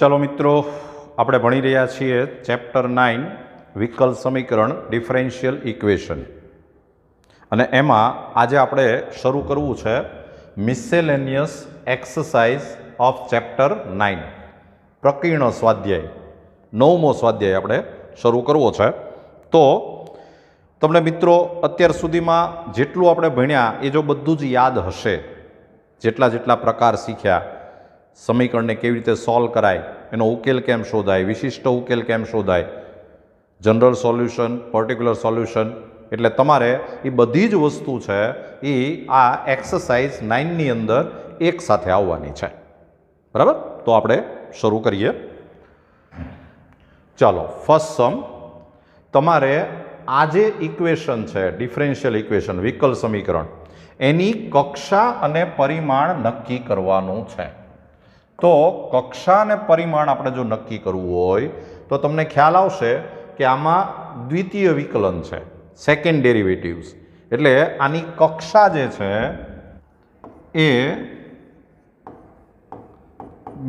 चलो मित्रों, આપણે ભણી રહ્યા છીએ ચેપ્ટર 9 વિકલ સમીકરણ ડિફરન્શિયલ ઇક્વેશન અને એમાં આજે આપણે શરૂ કરવું છે મિસેલેનિયસ એક્સરસાઇઝ ઓફ ચેપ્ટર 9 પ્રકીર્ણ સ્વાધ્યાય નવમો સ્વાધ્યાય આપણે શરૂ કરવો છે। તો તમને મિત્રો અત્યાર સુધીમાં જેટલું આપણે ભણ્યા એ જો બધું જ યાદ હશે, જેટલા પ્રકાર શીખ્યા, સમીકરણને કેવી રીતે સોલ્વ કરાય, એનો ઉકેલ કેમ શોધાય, વિશિષ્ટ ઉકેલ કેમ શોધાય, જનરલ સોલ્યુશન, પર્ટિક્યુલર સોલ્યુશન, એટલે તમારે એ બધી જ વસ્તુ છે એ આ એક્સરસાઇઝ 9ની અંદર એક સાથે આવવાની છે। બરાબર, તો આપણે શરૂ કરીએ। ચાલો, ફર્સ્ટ સમ, તમારે આ જે ઇક્વેશન છે ડિફરન્શિયલ ઇક્વેશન વિકલ સમીકરણ, એની કક્ષા અને પરિમાણ નક્કી કરવાનું છે। તો કક્ષા અને પરિમાણ આપણે જો નક્કી કરવું હોય તો તમને ખ્યાલ આવશે કે આમાં દ્વિતીય વિકલન છે, સેકન્ડ ડેરિવેટિવ્સ, એટલે આની કક્ષા જે છે એ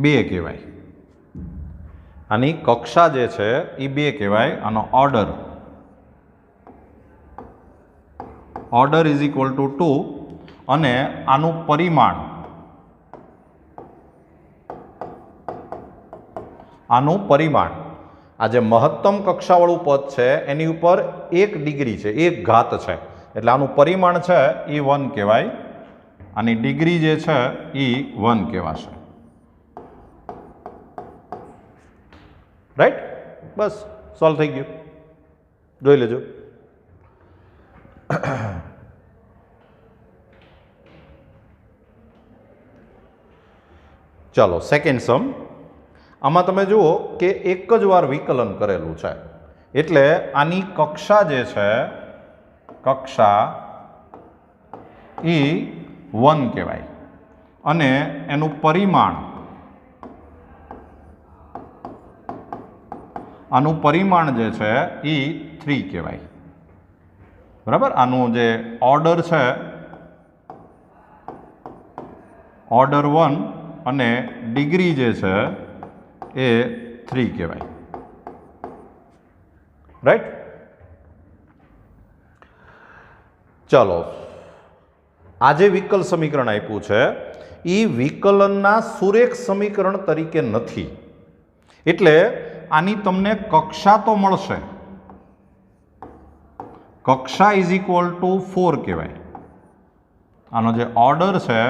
2 કહેવાય। આની કક્ષા જે છે એ 2 કહેવાય। આનો ઓર્ડર ઇઝ ઇક્વલ ટુ 2 અને આનું પરિમાણ, આ જે મહત્તમ કક્ષાવાળું પદ છે એની ઉપર 1 ડિગ્રી છે, 1 ઘાત છે, એટલે આનું પરિમાણ છે એ 1 કહેવાય, આની ડિગ્રી જે છે એ 1 કહેવાશે। રાઈટ, બસ સોલ્વ થઈ ગયું, જોઈ લેજો। ચાલો, સેકન્ડ સમ, આમાં તમે જુઓ કે એક જ વાર વિકલન કરેલું છે, એટલે આની કક્ષા જે છે, કક્ષા એ 1 કહેવાય અને એનું પરિમાણ, આનું પરિમાણ જે છે એ 3 કહેવાય। બરાબર, આનું જે ઓર્ડર છે, ઓર્ડર 1 અને ડિગ્રી જે છે એ 3 કહેવાય। રાઈટ, ચાલો, આ જે વિકલ સમીકરણ આપ્યું છે એ વિકલનના સુરેખ સમીકરણ તરીકે નથી, એટલે આની તમને કક્ષા તો મળશે, કક્ષા ઇઝ ઇક્વલ ટુ 4 કહેવાય, આનો જે ઓર્ડર છે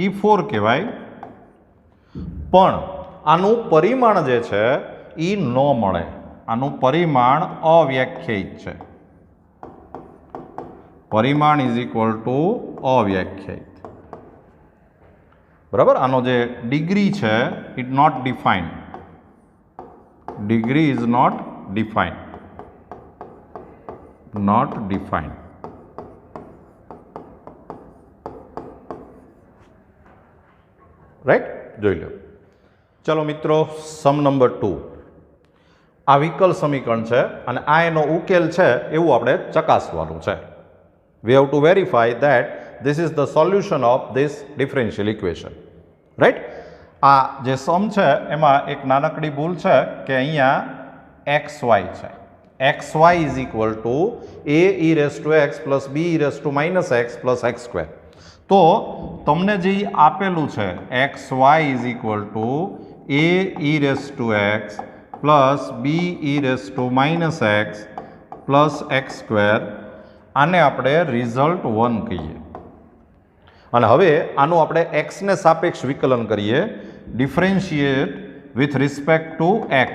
એ 4 કહેવાય, પણ આનું પરિમાણ જે છે એ ન મળે, આનું પરિમાણ અવ્યાખ્યાયિત છે, પરિમાણ ઇઝ ઇક્વલ ટુ અવ્યાખ્યાયિત। બરાબર, આનો જે ડિગ્રી છે it not defined, degree is not defined, right, જોઈ લો। ચલો મિત્રો, સમ નંબર 2, આ વિકલ સમીકરણ છે અને આ એનો ઉકેલ છે એવું આપણે ચકાસવાનું છે। We have to verify that this is the solution of this differential equation. Right, આ જે સમ છે એમાં એક નાનકડી ભૂલ છે કે અહીંયા XY છે, XY is equal to a e raise to x plus b e raise to minus x plus x square. તો તમને જે આપેલું છે XY is equal to a e raise to x plus b e raise to minus x plus x square, આને આપણે result 1 કહીએ અને હવે આનું આપણે x ને સાપેક્ષ વિકલન કરીએ, differentiate with respect to x,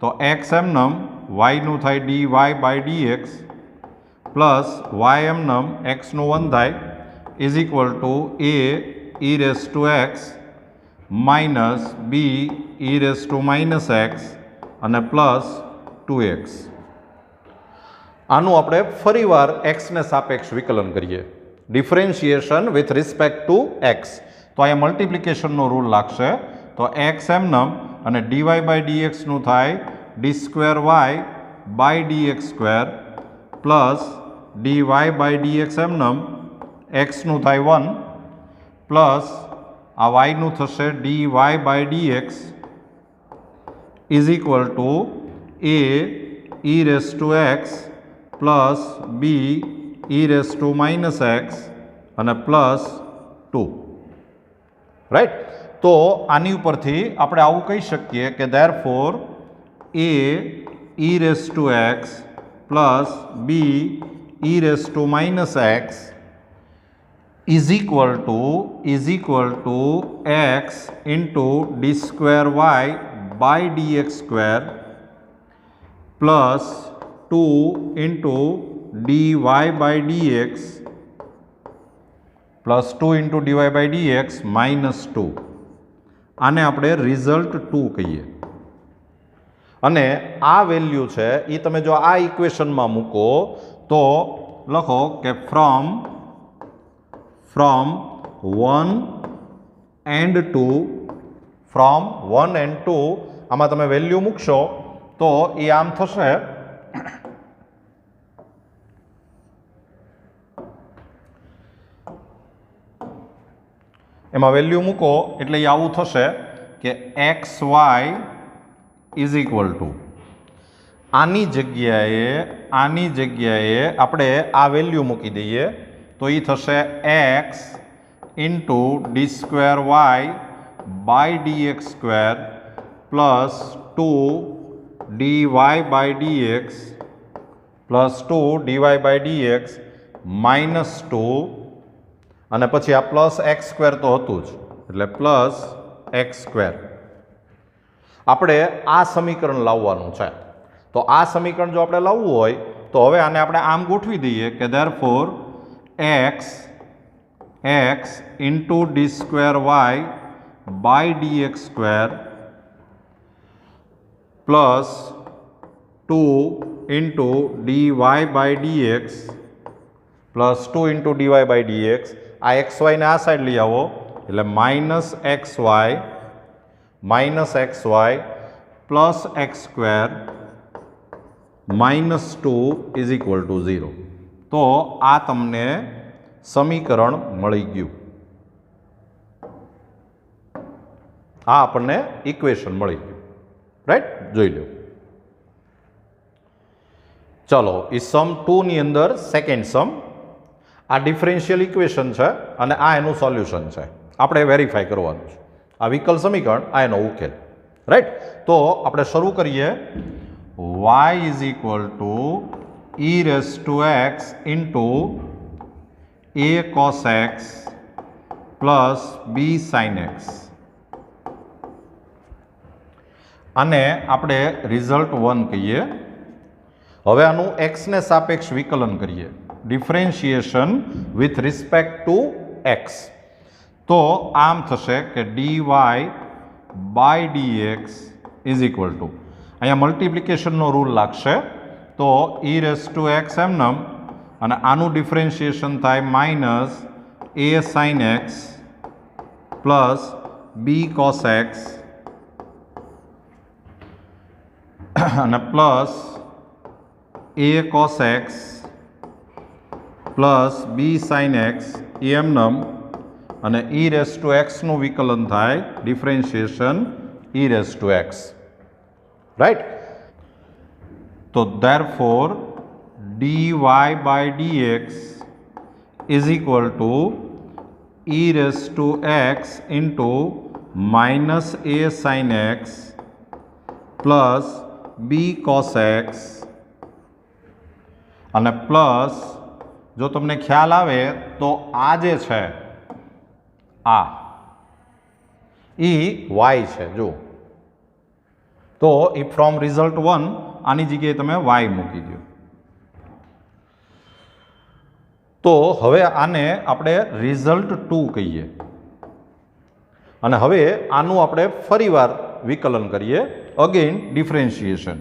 તો x એમનમ y નું થાય dy by dx plus y એમનમ x નું 1 થાય is equal to a e raise to x minus b e raise to minus x અને પ્લસ 2x। આનું આપણે ફરીવાર x ને સાપેક્ષ વિકલન કરીએ, differentiation with respect to x, તો અહીંયા મલ્ટિપ્લિકેશનનો રૂલ લાગશે, તો x એમનમ અને dy બાય dx નું થાય d સ્ક્વેર y બાય dx square plus dy by dx એમનમ x નું થાય 1 પ્લસ આ y નું થશે dy by dx is equal to a e raise to x plus b e raise to minus x અને પ્લસ 2, રાઈટ. તો આની ઉપરથી આપણે આવું કહી શકીએ કે therefore a e raise to x plus b e raise to minus x is equal to x into d square y by d x square plus 2 into d y by d x plus 2 into d y by d x minus 2. આને આપણે result 2 કહીએ. અને આ value છે એ તમે જો આ ઇક્વેશનમાં મૂકો તો લખો કે ફ્રોમ 1 એન્ડ 2, ફ્રોમ 1 એન્ડ 2 આમાં તમે વેલ્યુ મૂકશો તો એ આમ થશે, એમાં વેલ્યુ મૂકો એટલે એ આવું થશે કે x y is equal to આની જગ્યાએ આપણે આ વેલ્યુ મૂકી દઈએ તો એ થશે x into d square y by d x square plus 2 d y by d x plus 2 d y by d x minus 2 અને પછી આ પ્લસ એક્સ સ્ક્વેર તો હતું જ એટલે પ્લસ એક્સ સ્ક્વેર. આપણે આ સમીકરણ લાવવાનું છે. તો આ સમીકરણ જો આપણે લાવવું હોય તો હવે આને આપણે આમ ગોઠવી દઈએ કે therefore x into d square y by d x square plus 2 into d y by d x plus 2 into d y by d x. આ એક્સ વાયને આ સાઈડ લઈ આવો એટલે minus x y plus x square minus 2 is equal to 0. તો આ તમને સમીકરણ મળી ગયું. આ આપણને ઇક્વેશન મળી ગયું, રાઈટ. જોઈ લો. ચલો એ સમ 2 ની અંદર સેકન્ડ સમ. આ ડિફરન્શિયલ ઇક્વેશન છે અને આ એનું સોલ્યુશન છે. આપણે વેરીફાઈ કરવાનું છે. આ વિકલ સમીકરણ, આ એનો ઉકેલ, રાઈટ. તો આપણે શરૂ કરીએ. y is equal to e raise to x into a cos x plus b sine x. આને આપણે રિઝલ્ટ 1 કહીએ. હવે આનું એક્સને સાપેક્ષ વિકલન કરીએ, differentiation with respect to x. તો આમ થશે કે d y by d x is equal to, અહીંયા મલ્ટિપ્લિકેશનનો રૂલ લાગશે તો ઈ રેસ ટુ એક્સ એમનમ અને આનું ડિફરન્શિએશન થાય minus a sine x plus b cos x અને plus a cos x plus b sine x એમનમ અને ઈ રેસ ટુ એક્સનું વિકલન થાય differentiation e raise to x, right. તો therefore d y by d x is equal to e raise to x into minus a sine x plus b cos x અને plus, જો તમને ખ્યાલ આવે તો આ જે છે આ ઈ વાય છે. જો તો એ ફ્રોમ રિઝલ્ટ 1 આની જગ્યાએ તમે વાય મૂકી દો. તો હવે આને આપણે રિઝલ્ટ 2 કહીએ અને હવે આનું આપણે ફરીવાર વિકલન કરીએ, અગેન ડિફરન્શિએશન.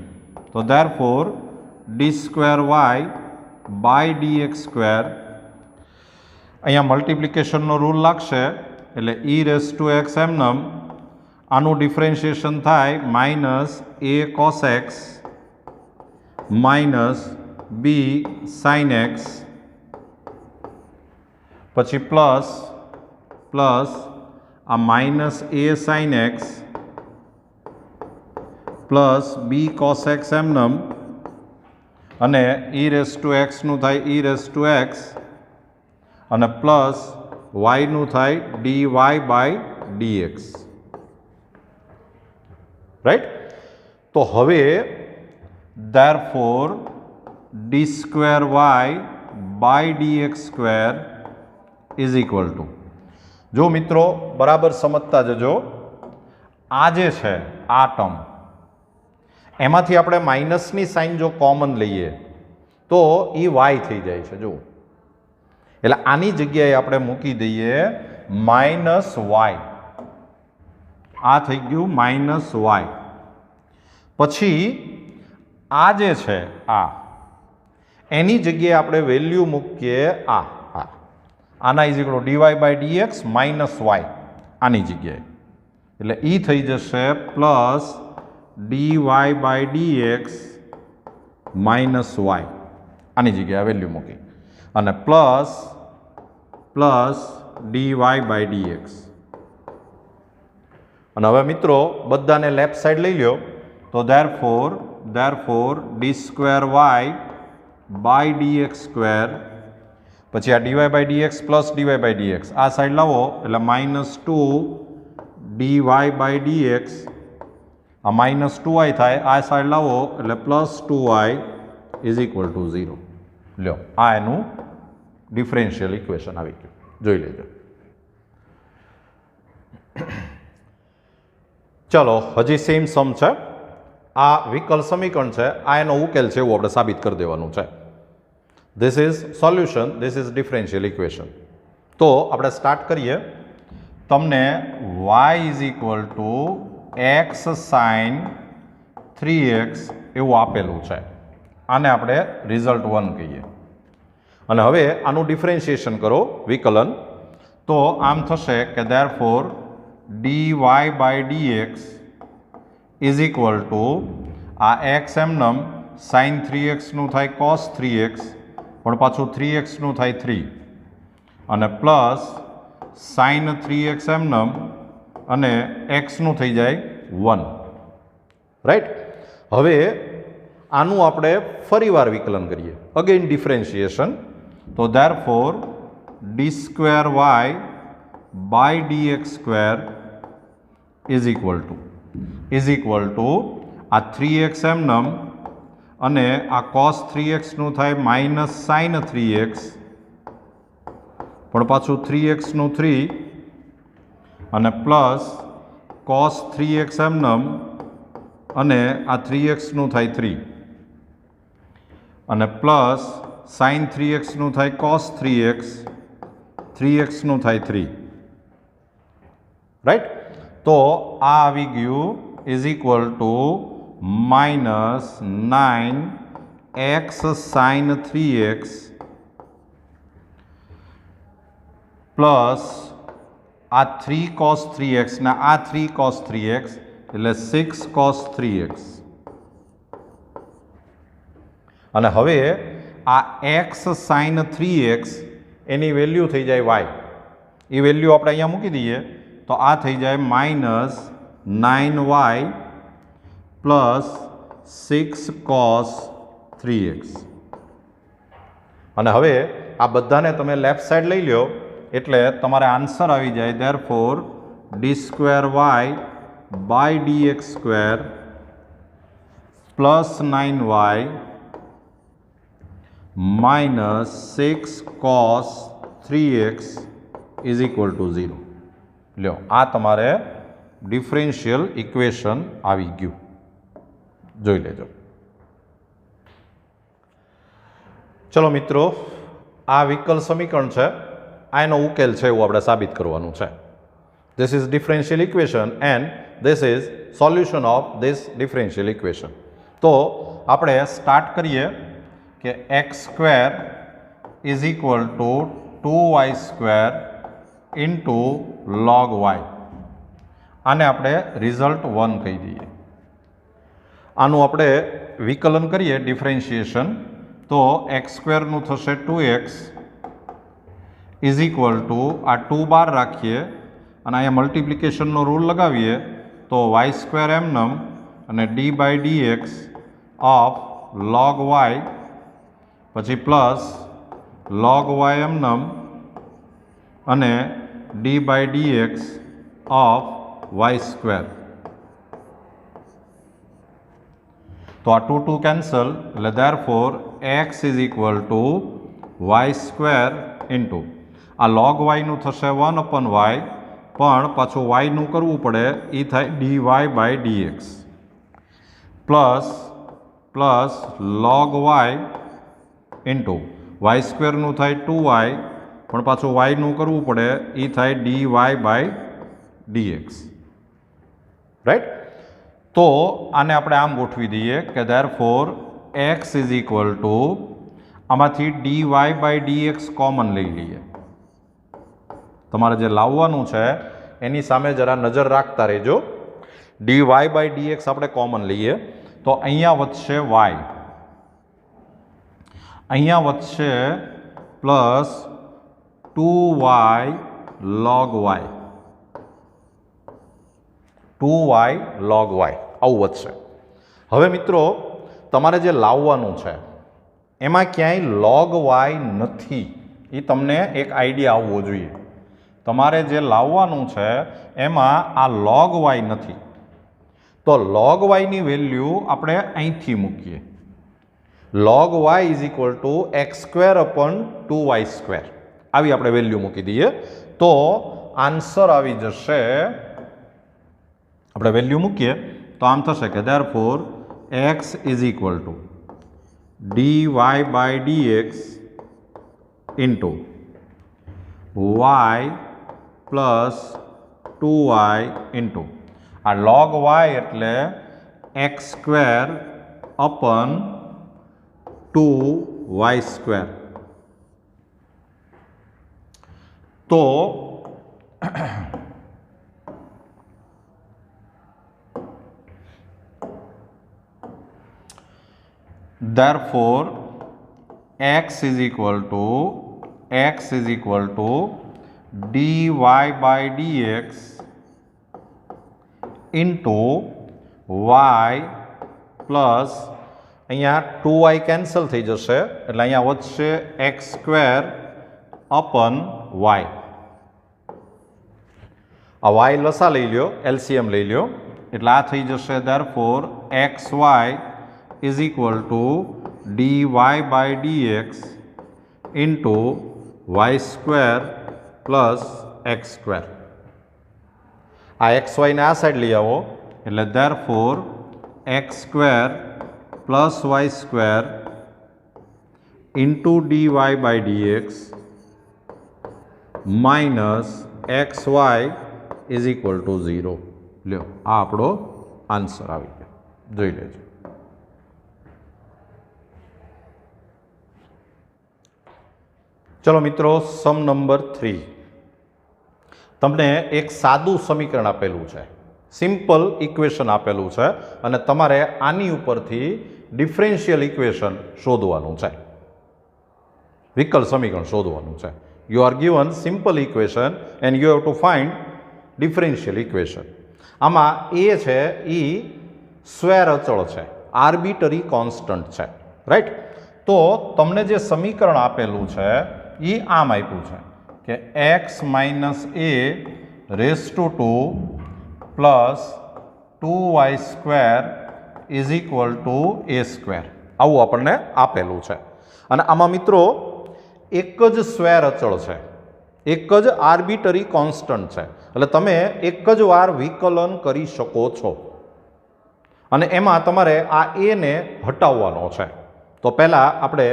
તો therefore d square y by d x square, અહીંયા મલ્ટિપ્લિકેશનનો રૂલ લાગશે એટલે ઈ રેસ ટુ એક્સ એમનમ આનું ડિફરન્શિએશન થાય minus a cos x minus b sine x પછી પ્લસ આ minus a sine x plus b cos x એમનમ અને ઈ રેસ ટુ એક્સનું થાય ઈ રેસ ટુ એક્સ અને પ્લસ વાયનું થાય d y by d x. Right. તો હવે therefore d square y by d x square is equal to, જો મિત્રો બરાબર સમજતા જજો, આ જે છે આ ટર્મ એમાંથી આપણે માઇનસની સાઇન જો કોમન લઈએ તો એ વાય થઈ જાય છે. જો એટલે આની જગ્યાએ આપણે મૂકી દઈએ માઇનસ વાય, આ થઈ ગયું માઇનસ વાય. પછી આ જે છે આ એની જગ્યાએ આપણે વેલ્યુ મૂકીએ આના is equal d y by d x minus y આની જગ્યાએ, એટલે ઈ થઈ જશે plus d y by d x minus y આની જગ્યાએ વેલ્યુ મૂકી અને plus d y by d x. અને હવે મિત્રો બધાને લેફ્ટ સાઈડ લઈ લ્યો તો therefore d square y by d x square, પછી આ d y by d x plus d y by d x આ સાઈડ લાવો એટલે minus two d y by d x, આ માઇનસ ટુ વાય થાય, આ સાઈડ લાવો એટલે plus two y is equal to 0. લ્યો આ એનું ડિફરન્શિયલ ઇક્વેશન આવી ગયું, જોઈ લેજો. ચલો હજી સેમ સમ છે, આ વિકલ સમીકરણ છે, આ એનો ઉકેલ છે એવું આપણે સાબિત કરી દેવાનું છે. This is solution, this is differential equation. તો આપણે સ્ટાર્ટ કરીએ. તમને y is equal to x sign 3x એવું આપેલું છે, આને આપણે રિઝલ્ટ 1 કહીએ. અને હવે આનું ડિફરન્શિએશન કરો વિકલન, તો આમ થશે કે therefore dy by dx is equal to આ એક્સ એમનમ સાઇન 3x નું થાય કોસ 3x પણ પાછું 3x નું થાય 3 અને પ્લસ સાઇન 3x એમનમ અને x નું થઈ જાય 1. રાઈટ. હવે આનું આપણે ફરીવાર વિકલન કરીએ, અગેન ડિફરન્શિએશન. તો therefore d square y by d x square is equal to આ 3x એમનમ અને આ કોસ 3x નું થાય માઇનસ સાઇન 3x પણ પાછું 3x નું 3 અને પ્લસ કોસ 3x એમનમ અને આ 3x નું થાય 3 અને પ્લસ સાઇન 3x નું થાય કોસ 3x, 3x નું થાય 3. રાઈટ. તો આ આવી ગયું is equal to minus 9x sine 3x plus આ 3 કોસ 3x ને આ 3 કોસ 3x એટલે 6 કોસ 3x. અને હવે આ એક્સ સાઇન 3x એની વેલ્યુ થઈ જાય વાય, એ વેલ્યુ આપણે અહીંયા મૂકી દઈએ તો આ થઈ જાય minus 9y plus 6 cos 3x. અને હવે આ બધાને તમે લેફ્ટ સાઈડ લઈ લો એટલે તમારે આન્સર આવી જાય therefore d square y by d x square plus 9y minus 6 cos 3x is equal to 0. લ્યો આ તમારે ડિફરન્શિયલ ઇક્વેશન આવી ગયું, જોઈ લેજો. ચલો મિત્રો, આ વિકલ સમીકરણ છે, આ એનો ઉકેલ છે એવું આપણે સાબિત કરવાનું છે. This is differential equation and this is solution of this differential equation. તો આપણે સ્ટાર્ટ કરીએ કે x square is equal two 2y square into log y, આને આપણે રિઝલ્ટ 1 કહી દઈએ. આનું આપણે વિકલન કરીએ ડિફરન્શિએશન, તો એક્સ સ્ક્વેરનું થશે 2x ઇઝ ઇક્વલ ટુ આ 2 બાર રાખીએ અને અહીંયા મલ્ટિપ્લિકેશનનો રૂલ લગાવીએ તો વાય સ્ક્વેર એમનમ અને d by d x of log y પછી પ્લસ લોગ વાય એમનમ અને d by d x of y square. તો આ ટુ કેન્સલ એટલે therefore x is equal to y square into આ લોગ વાયનું થશે 1/y પણ પાછું વાયનું કરવું પડે એ થાય dy by dx plus log y into y સ્ક્વેરનું થાય 2y પણ પાછું વાયનું કરવું પડે એ થાય dy બાય dx. રાઈટ. તો આને આપણે આમ ગોઠવી દઈએ કે therefore x is equal to આમાંથી dy બાય dx કોમન લઈ લઈએ. તમારે જે લાવવાનું છે એની સામે જરા નજર રાખતા રહેજો. dy બાય dx આપણે કોમન લઈએ તો અહીંયા વધશે y, અહીંયા વધશે plus 2y log y, 2y log y આવું વધશે. હવે મિત્રો તમારે જે લાવવાનું છે એમાં ક્યાંય log y નથી, એ તમને એક આઈડિયા આવવો જોઈએ. તમારે જે લાવવાનું છે એમાં આ log y નથી, તો log y ની વેલ્યુ આપણે અહીંથી મૂકીએ. log y is equal to x square upon 2y square આવી આપણે વેલ્યુ મૂકી દઈએ તો આન્સર આવી જશે. આપણે વેલ્યુ મૂકીએ તો આમ થશે કે therefore x is equal to dy by dx into y plus 2y into આ log y એટલે x square upon 2y square. તો therefore x is equal to dy by dx into y plus અહીંયા 2y cancel થઈ જશે એટલે અહીંયા વધશે x square અપન y. આ y લસા લઈ લ્યો, એલસીએમ લઈ લ્યો એટલે આ થઈ જશે therefore xy is equal to dy by dx into y square plus x square. આ xy ને આ સાઈડ લઈ આવો એટલે therefore x square plus y square into dy by dx minus xy is equal to 0. લ્યો આ આપણો answer આવી ગયો, જોઈ લેજો. ચલો મિત્રો, સમ નંબર 3. તમને એક સાદું સમીકરણ આપેલું છે, સિમ્પલ ઇક્વેશન આપેલું છે અને તમારે આની ઉપરથી ડિફરન્શિયલ ઇક્વેશન શોધવાનું છે, વિકલ સમીકરણ શોધવાનું છે. You are given simple equation and you have to find differential equation. આમાં એ છે એ સ્વેર અચળ છે, આર્બિટરી કોન્સ્ટન્ટ છે. રાઈટ. તો તમને જે સમીકરણ આપેલું છે એ આમ આપ્યું છે કે x minus A race to 2 plus 2y square is equal to A square આવું આપણને આપેલું છે. અને આમાં મિત્રો એક જ સ્વેર અચળ છે, એક જ આર્બિટરી કોન્સ્ટન્ટ છે, એટલે તમે એક જ વાર વિકલન કરી શકો છો અને એમાં તમારે આ એ ને હટાવવાનો છે. તો પહેલાં આપણે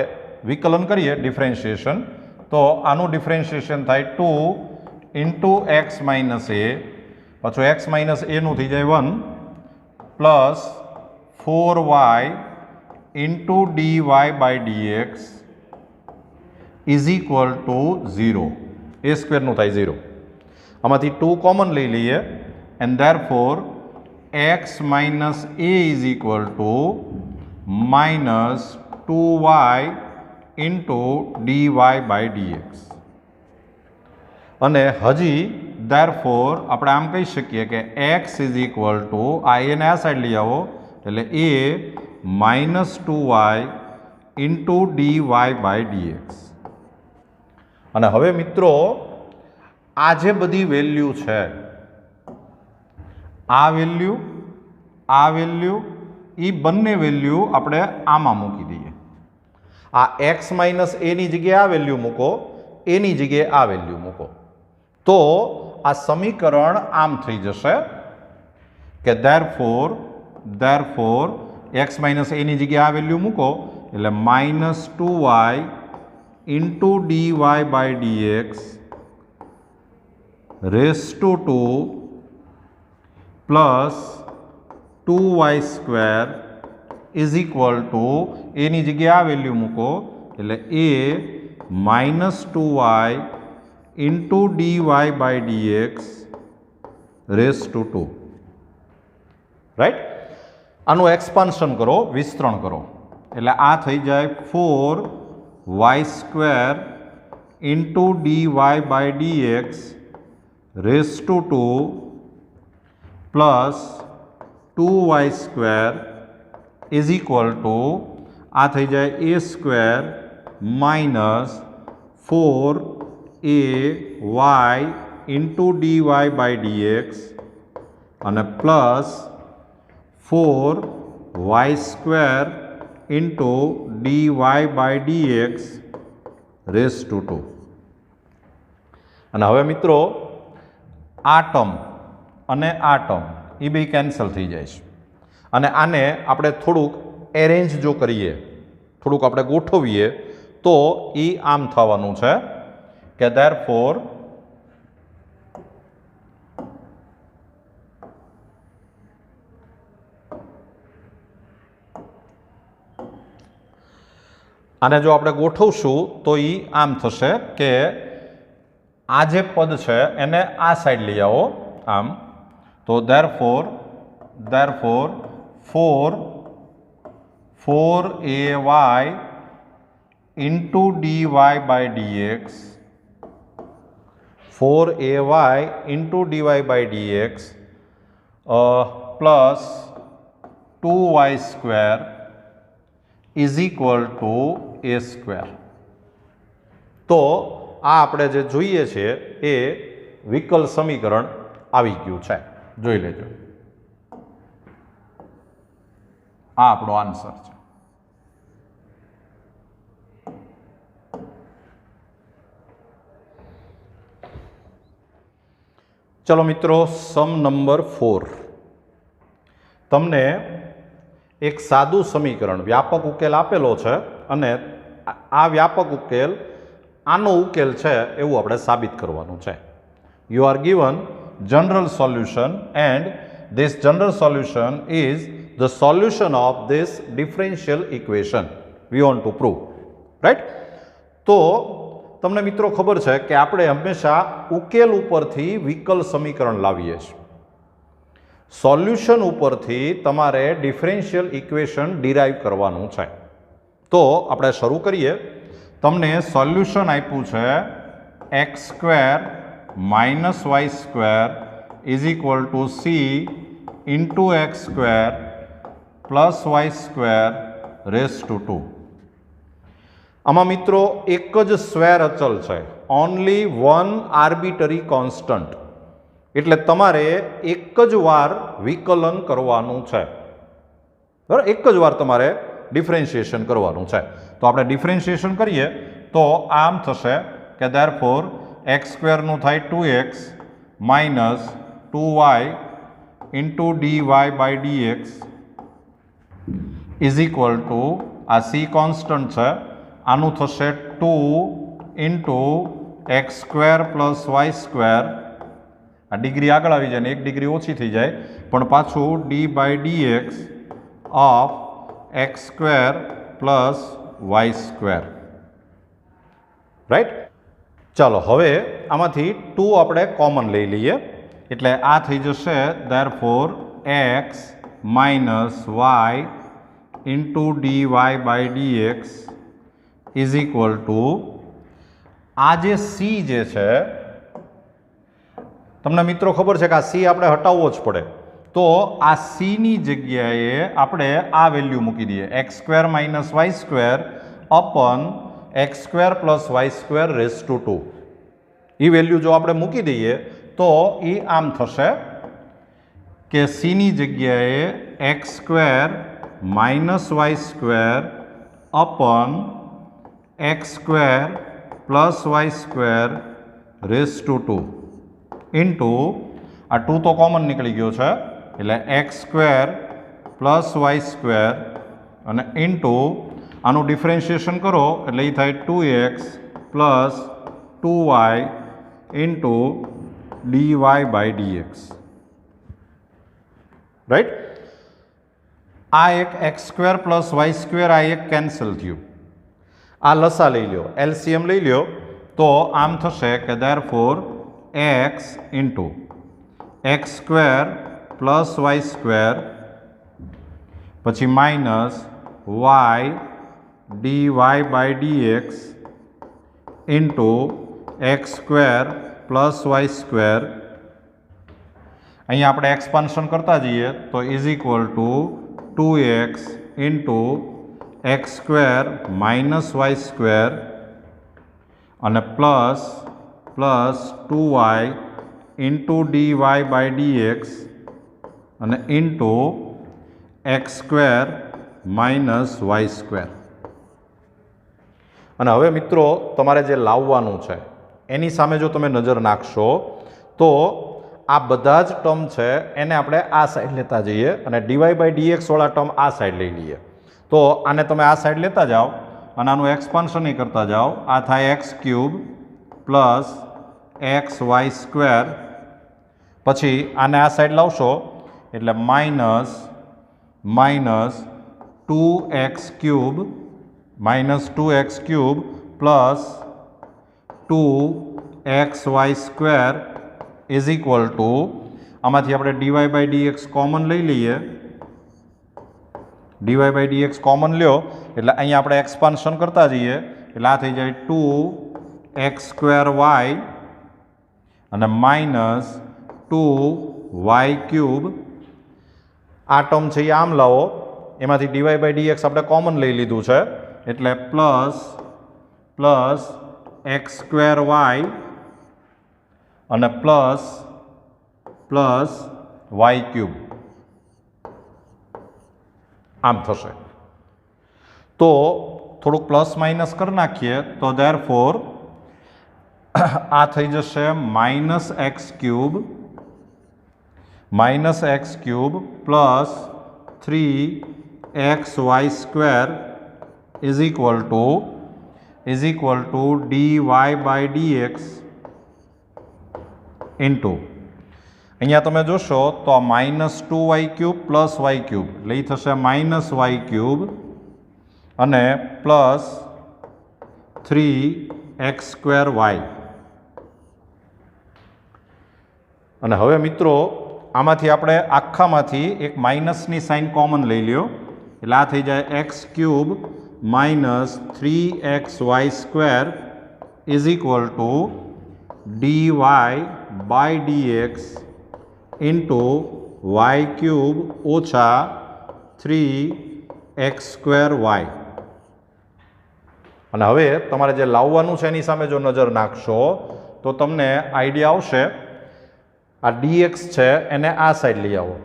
વિકલન કરીએ, ડિફરન્શિએશન. તો આનું ડિફરન્શિએશન થાય 2 ઇન્ટુ એક્સ માઇનસ એ, પાછું એક્સ માઇનસ એનું થઈ જાય 1 plus 4y into dy by dx is equal to 0. એ સ્ક્વેરનું થાય 0. આમાંથી 2 કોમન લઈ લઈએ and therefore x minus a is equal to minus 2y into dy by dx. અને હજી ધેરફોર આપણે આમ કહી શકીએ કે એક્સ ઇઝ ઇક્વલ ટુ આ એને આ સાઈડ લઈ આવો એટલે એ -2y ઇન્ટુ dy/dx. અને હવે મિત્રો આ જે બધી વેલ્યુ છે, આ વેલ્યુ એ બંને વેલ્યુ આપણે આમાં મૂકી દઈએ. આ x - a ની જગ્યાએ આ વેલ્યુ મૂકો, એની જગ્યાએ આ વેલ્યુ મૂકો, તો આ સમીકરણ આમ થઈ જશે કે therefore x - a ની જગ્યાએ આ વેલ્યુ મૂકો એટલે -2y into dy/dx raised to 2 plus 2y² is equal to એની જગ્યાએ આ વેલ્યુ મૂકો એટલે એ -2y into dy/dx raise to 2. Right? આનું એક્સપાન્શન કરો, વિસ્તરણ કરો એટલે આ થઈ જાય 4y² into dy/dx raise to 2 plus 2y² is equal to આ થઈ જાય a² minus 4ay into dy/dx અને plus 4y² into dy/dx raise to 2. અને હવે મિત્રો આ ટર્મ અને આ ટર્મ એ બે કેન્સલ થઈ જાય છે અને આને આપણે થોડુંક એરેન્જ જો કરીએ, થોડુંક આપણે ગોઠવીએ તો એ આમ થવાનું છે કે therefore આને જો આપણે ગોઠવશું તો એ આમ થશે કે આ જે પદ છે એને આ સાઈડ લઈ આવો આમ, તો therefore 4ay into dy/dx 4ay into dy/dx plus 2y² is equal two a². તો આ આપણે જે જોઈએ છે એ વિકલ સમીકરણ આવી ગયું છે, જોઈ લેજો. આ આપણો આન્સર છે. ચલો મિત્રો, સમ નંબર 4. તમને એક સાદું સમીકરણ વ્યાપક ઉકેલ આપેલો છે અને આ વ્યાપક ઉકેલ આનો ઉકેલ છે એવું આપણે સાબિત કરવાનું છે. You are given general solution and this general solution is the solution of this differential equation we want to prove. Right? તો તમને મિત્રો ખબર છે કે આપણે હંમેશા ઉકેલ ઉપરથી વિકલ સમીકરણ લાવીએ છીએ. સોલ્યુશન ઉપરથી તમારે ડિફરન્શિયલ ઇક્વેશન ડિરાઈવ કરવાનું છે. તો આપણે શરૂ કરીએ. તમને સોલ્યુશન આપ્યું છે x² - y² is equal to c into x² plus y² raise to 2. આમાં મિત્રો એક જ સ્વેર અચલ છે, ઓનલી વન આર્બિટરી કોન્સ્ટન્ટ, એટલે તમારે એક જ વાર વિકલન કરવાનું છે. બરાબર? એક જ વાર તમારે ડિફરન્શિએશન કરવાનું છે. તો આપણે ડિફરન્શિએશન કરીએ તો આમ થશે કે therefore x² નું થાય 2x minus 2y into dy/dx is equal to આ c કોન્સ્ટન્ટ છે, આનું થશે 2 ઇન્ટુ x² પ્લસ y². આ ડિગ્રી આગળ આવી જાય ને એક ડિગ્રી ઓછી થઈ જાય, પણ પાછું d/dx of x² plus y². Right? ચાલો હવે આમાંથી 2 આપણે કોમન લઈ લઈએ એટલે આ થઈ જશે therefore x minus y into dy/dx is equal to આ જે c જે છે તમને મિત્રો ખબર છે કે આ c આપણે હટાવવો જ પડે, તો આ સીની જગ્યાએ આપણે આ વેલ્યુ મૂકી દઈએ x² - y² upon x² + y² raise to 2. એ વેલ્યુ જો આપણે મૂકી દઈએ તો એ આમ થશે કે સીની જગ્યાએ x² - y² upon x² + y² raise to 2 into આ 2 તો કોમન નીકળી ગયો છે એટલે x² + y² અને ઇન્ટુ આનું ડિફરન્શિએશન કરો એટલે એ થાય 2x + 2y into dy/dx. Right. આ એક x² + y² આ એક કેન્સલ થયું. આ લસા લઈ લ્યો, એલસીએમ લઈ લ્યો તો આમ થશે કે therefore x into x² + y² પછી minus y dy/dx into x² + y². અહીંયા આપણે એક્સપાન્શન કરતા જઈએ તો is equal two 2x into x² - y² અને પ્લસ 2y ઇન્ટુ dy/dx અને ઇન્ટુ x² - y². અને હવે મિત્રો તમારે જે લાવવાનું છે એની સામે જો તમે નજર નાખશો તો આ બધા જ ટર્મ છે એને આપણે આ સાઈડ લેતા જઈએ અને dy/dx વાળા ટર્મ આ સાઈડ લઈ લઈએ. તો આને તમે આ સાઈડ લેતા જાઓ અને આનું એક્સપાન્શન કરતા જાઓ. આ થાય x³ પ્લસ xy². પછી આને આ સાઈડ લાવશો એટલે minus 2x³ plus 2xy² is equal to આમાંથી આપણે dy/dx કોમન લઈ લઈએ. dy/dx કોમન લ્યો એટલે અહીંયા આપણે એક્સપાન્શન કરતા જઈએ એટલે આ થઈ જાય 2x² અને માઇનસ 2y³. આ ટર્મ છે એ આમ લાવો, એમાંથી dy/dx આપણે કોમન લઈ લીધું છે એટલે પ્લસ x² અને પ્લસ y³ આમ થશે. તો થોડુંક પ્લસ માઇનસ કરી નાખીએ તો ધેરફોર આ થઈ જશે -x³ plus 3xy² is equal two dy/dx into અહીંયા તમે જોશો તો આ -2y³ પ્લસ y³ એટલે એ થશે -y³ અને પ્લસ 3x²y. અને હવે મિત્રો આમાંથી આપણે આખામાંથી એક માઇનસની સાઇન કોમન લઈ લ્યો એટલે આ થઈ જાય x³ - 3xy² is equal two dy/dx into y³ ઓછા 3x²y. અને હવે તમારે જે લાવવાનું છે એની સામે જો નજર નાખશો તો તમને આઈડિયા આવશે. આ dx છે એને આ સાઈડ લઈ આવો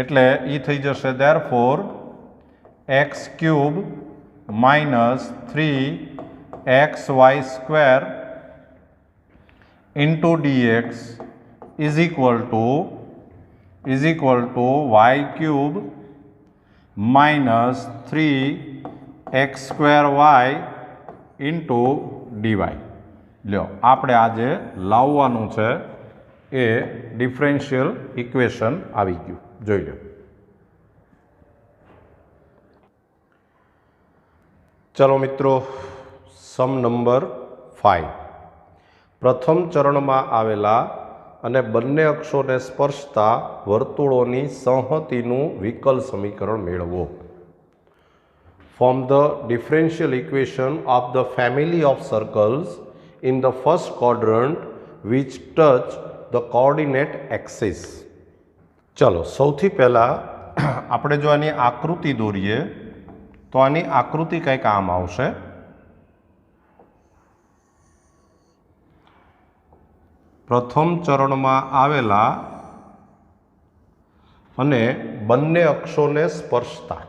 એટલે એ થઈ જશે therefore x³ - 3xy² into dx is equal two y³ - 3x²y into dy. લ્યો આપણે આજે લાવવાનું છે એ ડિફરન્શિયલ ઇક્વેશન આવી ગયું, જોઈ લો. ચલો મિત્રો, સમ નંબર 5. પ્રથમ ચરણમાં આવેલા અને બંને અક્ષોને સ્પર્શતા વર્તુળોની સંહતિનું વિકલ સમીકરણ મેળવો. Form the differential equation of the family of circles in the first quadrant which touch the coordinate axis. चलो सौथी पहला આપણે જો આની આકૃતિ દોરીએ તો આની આકૃતિ કંઈક આમ આવશે। પ્રથમ ચરણમાં આવેલા અને બંને અક્ષોને સ્પર્શતા,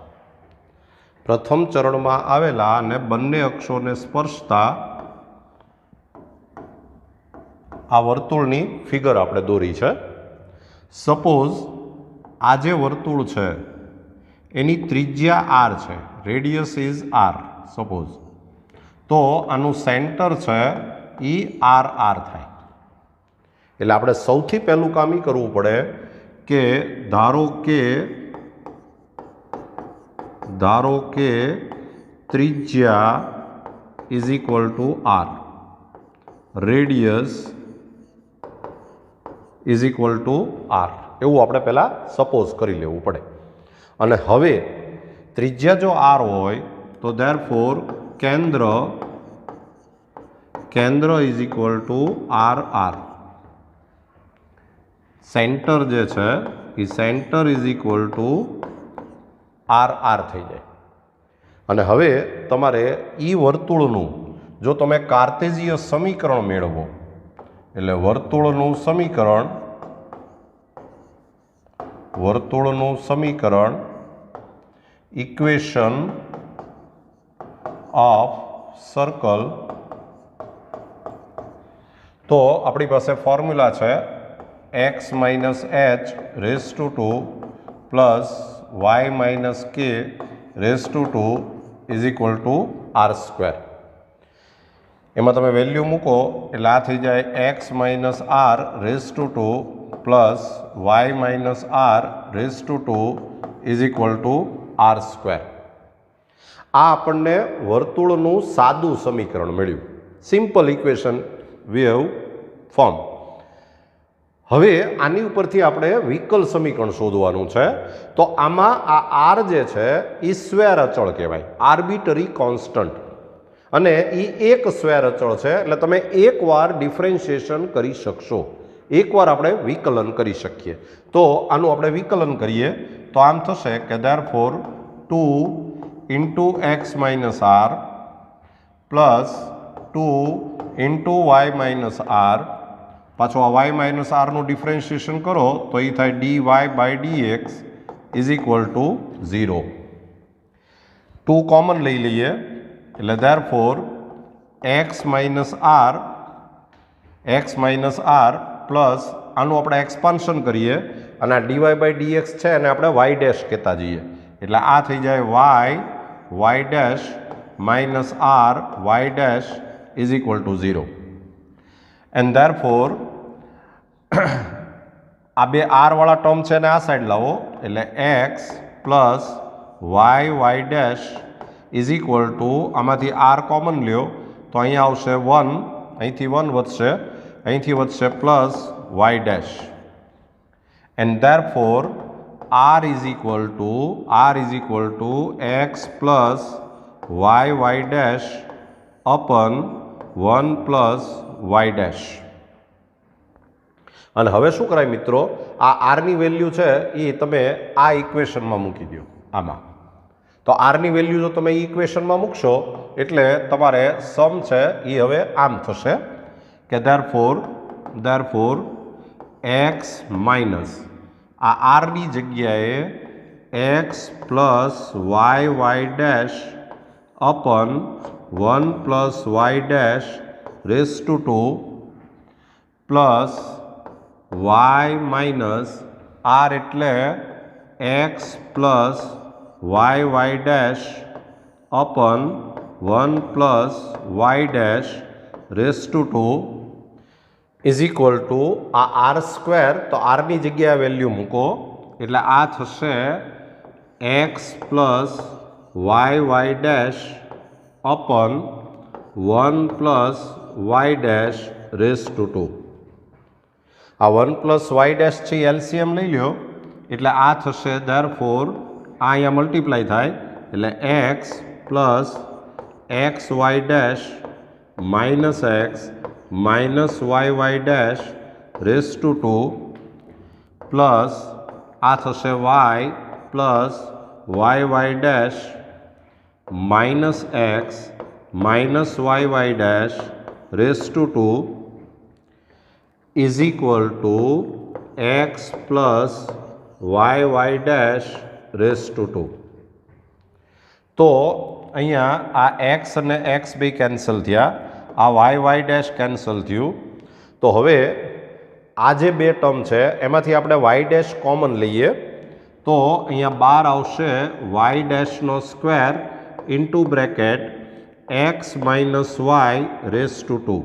પ્રથમ ચરણમાં આવેલા અને બંને અક્ષોને સ્પર્શતા આ વર્તુળની ફિગર આપણે દોરી છે। સપોઝ આ જે વર્તુળ છે એની ત્રિજ્યા આર છે, રેડિયસ ઇઝ આર સપોઝ, તો આનું સેન્ટર છે એ આર આર થાય। એટલે આપણે સૌથી પહેલું કામ એ કરવું પડે કે ધારો કે ત્રિજ્યા is equal to r, radius is equal to r, એવું આપણે પહેલાં સપોઝ કરી લેવું પડે। અને હવે ત્રિજ્યા જો આર હોય તો ધેરફોર કેન્દ્ર is equal to r r, centre જે છે એ centre is equal to r r થઈ જાય। અને હવે તમારે એ વર્તુળનું જો તમે કાર્ટેઝીય સમીકરણ મેળવો, એટલે વર્તુળનું સમીકરણ ઇક્વેશન ઓફ સર્કલ, તો આપણી પાસે ફોર્મ્યુલા છે x minus h raise to 2 plus y minus k raise to 2 is equal to r square. એમાં તમે વેલ્યુ મૂકો એટલે આ થઈ જાય x minus r raise to 2 plus y minus r raise to 2 is equal to r square. આ આપણને વર્તુળનું સાદું સમીકરણ મળ્યું, સિમ્પલ ઇક્વેશન વેવ ફોર્મ। હવે આની ઉપરથી આપણે વિકલ સમીકરણ શોધવાનું છે। તો આમાં આ આર જે છે એ સ્વેર અચળ કહેવાય, આર્બિટરી કોન્સ્ટન્ટ, અને એ એક સ્વેર અચળ છે, એટલે તમે એકવાર ડિફરન્શિએશન કરી શકશો, એકવાર આપણે વિકલન કરી શકીએ। તો આનું આપણે વિકલન કરીએ તો આમ થશે કે therefore 2 into x minus r plus 2 into y minus r, પાછું આ વાય માઇનસ આરનું ડિફરન્શિએશન કરો તો એ થાય dy by dx is equal to 0। 2 common લઈ લઈએ એટલે therefore x minus r plus આનું આપણે એક્સપાન્શન કરીએ અને આ dy બાય dx છે અને આપણે વાય ડેશ કહેતા જઈએ, એટલે આ થઈ જાય y dash minus r y dash is equal to 0। And therefore આ બે આર વાળા ટર્મ છે ને આ સાઈડ લાવો એટલે x plus y dash is equal to, આમાંથી આર કોમન લ્યો તો અહીંયા આવશે 1, અહીંથી 1 વધશે, અહીંથી વધશે plus y dash, and therefore r is equal to x plus y dash upon 1 plus y dash. અને હવે શું કરાય મિત્રો, આ આરની વેલ્યુ છે એ તમે આ ઇક્વેશનમાં મૂકી દો આમાં, તો આરની વેલ્યુ જો તમે ઇક્વેશનમાં મૂકશો એટલે તમારે સમ છે એ હવે આમ થશે કે ધેરફોર એક્સ માઇનસ આ આરની જગ્યાએ x plus y dash upon 1 plus y dash raise to 2 plus y minus r એટલે x plus y dash upon 1 plus y dash raise to 2 is equal to આ આર સ્ક્વેર, તો આરની જગ્યાએ value મૂકો એટલે આ થશે x plus y dash upon 1 plus y dash raise to 2। આ 1 પ્લસ વાય ડેશ છે એલસીએમ લઈ લ્યો એટલે આ થશે ધેરફોર આ અહીંયા મલ્ટીપ્લાય થાય એટલે x plus x y dash minus x minus y dash raise to 2 plus આ થશે y plus y dash minus x minus y dash raise to 2 is equal to x plus y dash raise to 2. તો અહીંયા આ x અને x બે cancel થયા, આ Y dash cancel થયું. તો હવે આ જે બે ટર્મ છે એમાંથી આપણે વાય ડેશ કોમન લઈએ તો અહીંયા બહાર આવશે વાય ડેશનો square into bracket x minus y raise to 2.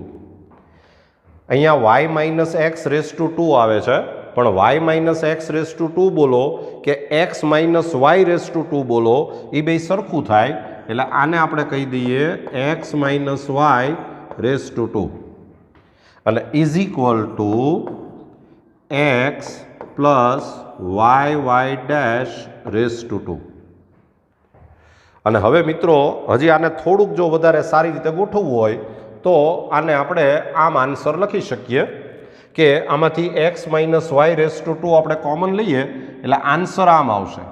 અહીંયા y minus x raise to 2 આવે છે, પણ y minus x raise to 2 બોલો કે x minus y raise to 2 બોલો એ બે સરખું થાય, એટલે આને આપણે કહી દઈએ x minus y raise to 2 અને is equal to x plus y dash raise to 2. અને હવે મિત્રો હજી આને થોડુંક જો વધારે સારી રીતે ગોઠવવું હોય તો આને આપણે આમ આન્સર લખી શકીએ કે આમાંથી x minus y raise to 2 આપણે કોમન લઈએ એટલે આન્સર આમ આવશે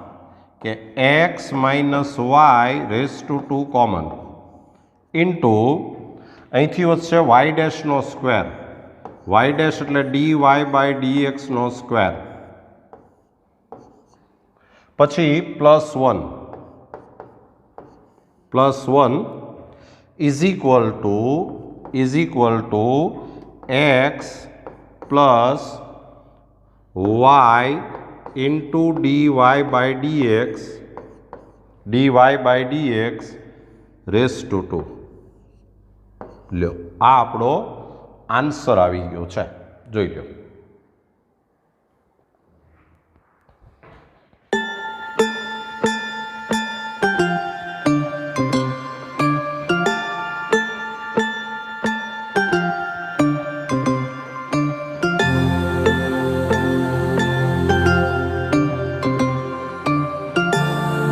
કે x minus y raise to 2 common into અહીંથી વધશે વાય ડેશનો સ્ક્વેર, વાય ડેશ એટલે dy બાય dxનો સ્ક્વેર, પછી plus 1 is equal to x plus y into dy by dx raise to 2. લ્યો આ આપણો આન્સર આવી ગયો છે, જોઈ લો.